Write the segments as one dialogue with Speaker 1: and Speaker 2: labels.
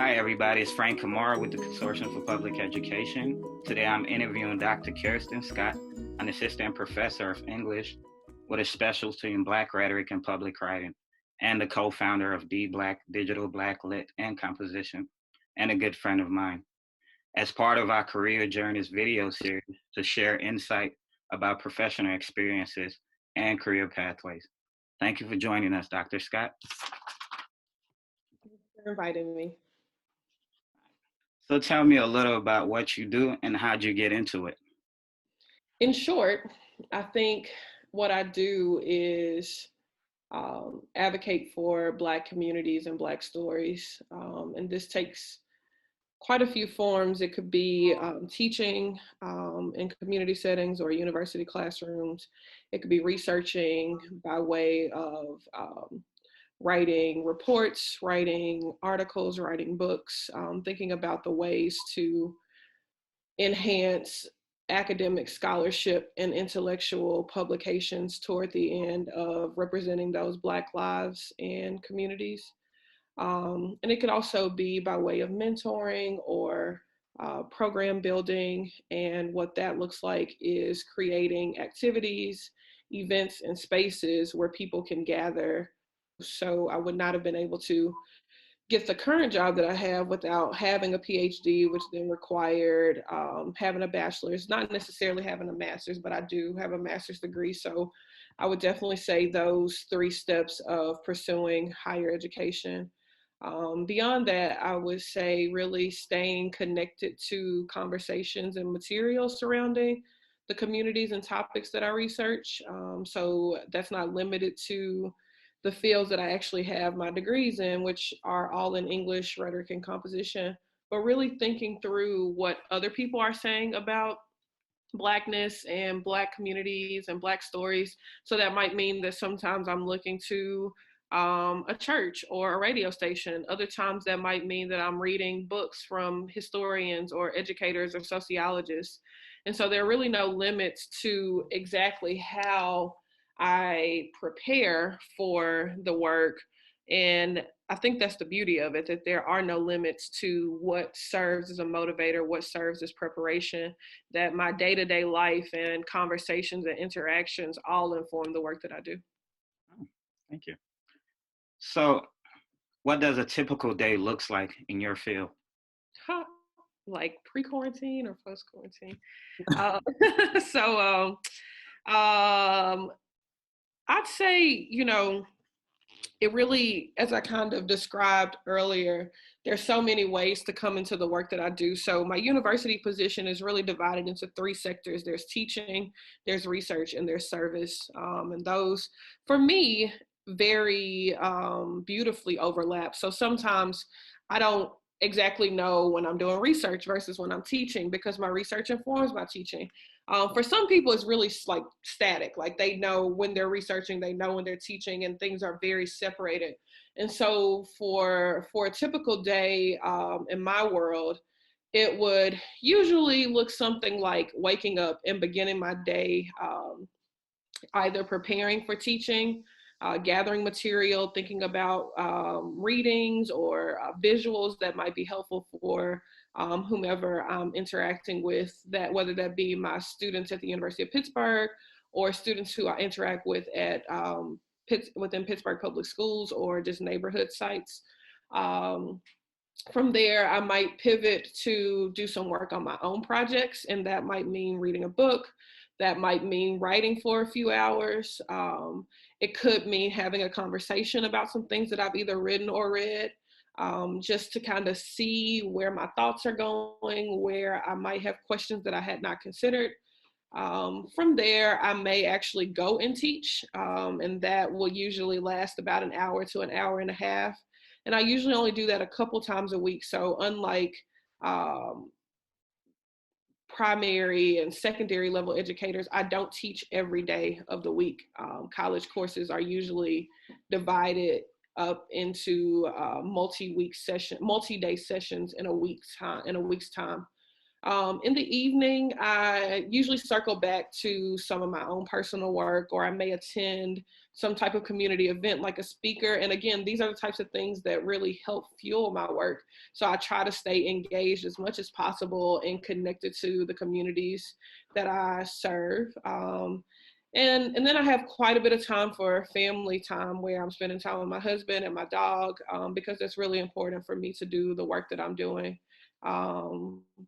Speaker 1: Hi, everybody. It's Frank Kamara with the Consortium for Public Education. Today I'm interviewing Dr. Khirsten Scott, an assistant professor of English with a specialty in Black rhetoric and public writing, and the co-founder of D Black Digital Black Lit and Composition, and a good friend of mine. As part of our Career Journeys video series to share insight about professional experiences and career pathways. Thank you for joining us, Dr. Scott.
Speaker 2: Thanks for inviting me.
Speaker 1: So tell me a little about what you do and how'd you get into it?
Speaker 2: In short, I think what I do is advocate for Black communities and Black stories. And this takes quite a few forms. It could be teaching in community settings or university classrooms. It could be researching by way of writing reports, writing articles, writing books, thinking about the ways to enhance academic scholarship and intellectual publications toward the end of representing those Black lives and communities. And it could also be by way of mentoring or program building. And what that looks like is creating activities, events, and spaces where people can gather. So I would not have been able to get the current job that I have without having a PhD, which then required having a bachelor's, not necessarily having a master's, but I do have a master's degree. So I would definitely say those three steps of pursuing higher education. Beyond that, I would say really staying connected to conversations and materials surrounding the communities and topics that I research. So that's not limited to the fields that I actually have my degrees in, which are all in English, rhetoric, and composition, but really thinking through what other people are saying about Blackness and Black communities and Black stories. So that might mean that sometimes I'm looking to a church or a radio station. Other times that might mean that I'm reading books from historians or educators or sociologists. And so there are really no limits to exactly how I prepare for the work. And I think that's the beauty of it, that there are no limits to what serves as a motivator, what serves as preparation, that my day-to-day life and conversations and interactions all inform the work that I do.
Speaker 1: Oh, thank you. So what does a typical day looks like in your field?
Speaker 2: Huh. Like pre-quarantine or post-quarantine? Uh, so I'd say, it really, as I kind of described earlier, there's so many ways to come into the work that I do. So my university position is really divided into three sectors. There's teaching, there's research, and there's service. And those, for me, very beautifully overlap. So sometimes I don't exactly know when I'm doing research versus when I'm teaching, because my research informs my teaching. For some people, it's really like static, like they know when they're researching, they know when they're teaching, and things are very separated. And so for a typical day in my world, it would usually look something like waking up and beginning my day either preparing for teaching, gathering material, thinking about readings or visuals that might be helpful for whomever I'm interacting with, that whether that be my students at the University of Pittsburgh or students who I interact with at within Pittsburgh Public Schools or just neighborhood sites. From there, I might pivot to do some work on my own projects, and that might mean reading a book. That might mean writing for a few hours. It could mean having a conversation about some things that I've either written or read, just to kind of see where my thoughts are going, where I might have questions that I had not considered. From there, I may actually go and teach, and that will usually last about an hour to an hour and a half. And I usually only do that a couple times a week. So unlike primary and secondary level educators, I don't teach every day of the week. College courses are usually divided up into multi-day sessions in a week's time. In the evening, I usually circle back to some of my own personal work, or I may attend some type of community event like a speaker. And again, these are the types of things that really help fuel my work. So I try to stay engaged as much as possible and connected to the communities that I serve. And then I have quite a bit of time for family time where I'm spending time with my husband and my dog, because it's really important for me to do the work that I'm doing,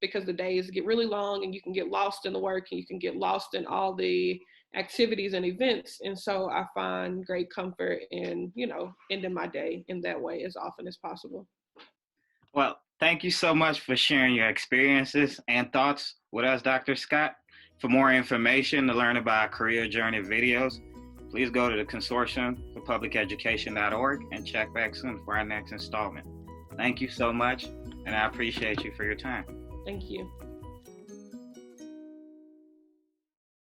Speaker 2: because the days get really long and you can get lost in the work and you can get lost in all the activities and events. And so I find great comfort in, ending my day in that way as often as possible.
Speaker 1: Well, thank you so much for sharing your experiences and thoughts with us, Dr. Scott. For more information to learn about career journey videos, please go to the Consortium for Public Education.org and check back soon for our next installment. Thank you so much, and I appreciate you for your time.
Speaker 2: Thank you.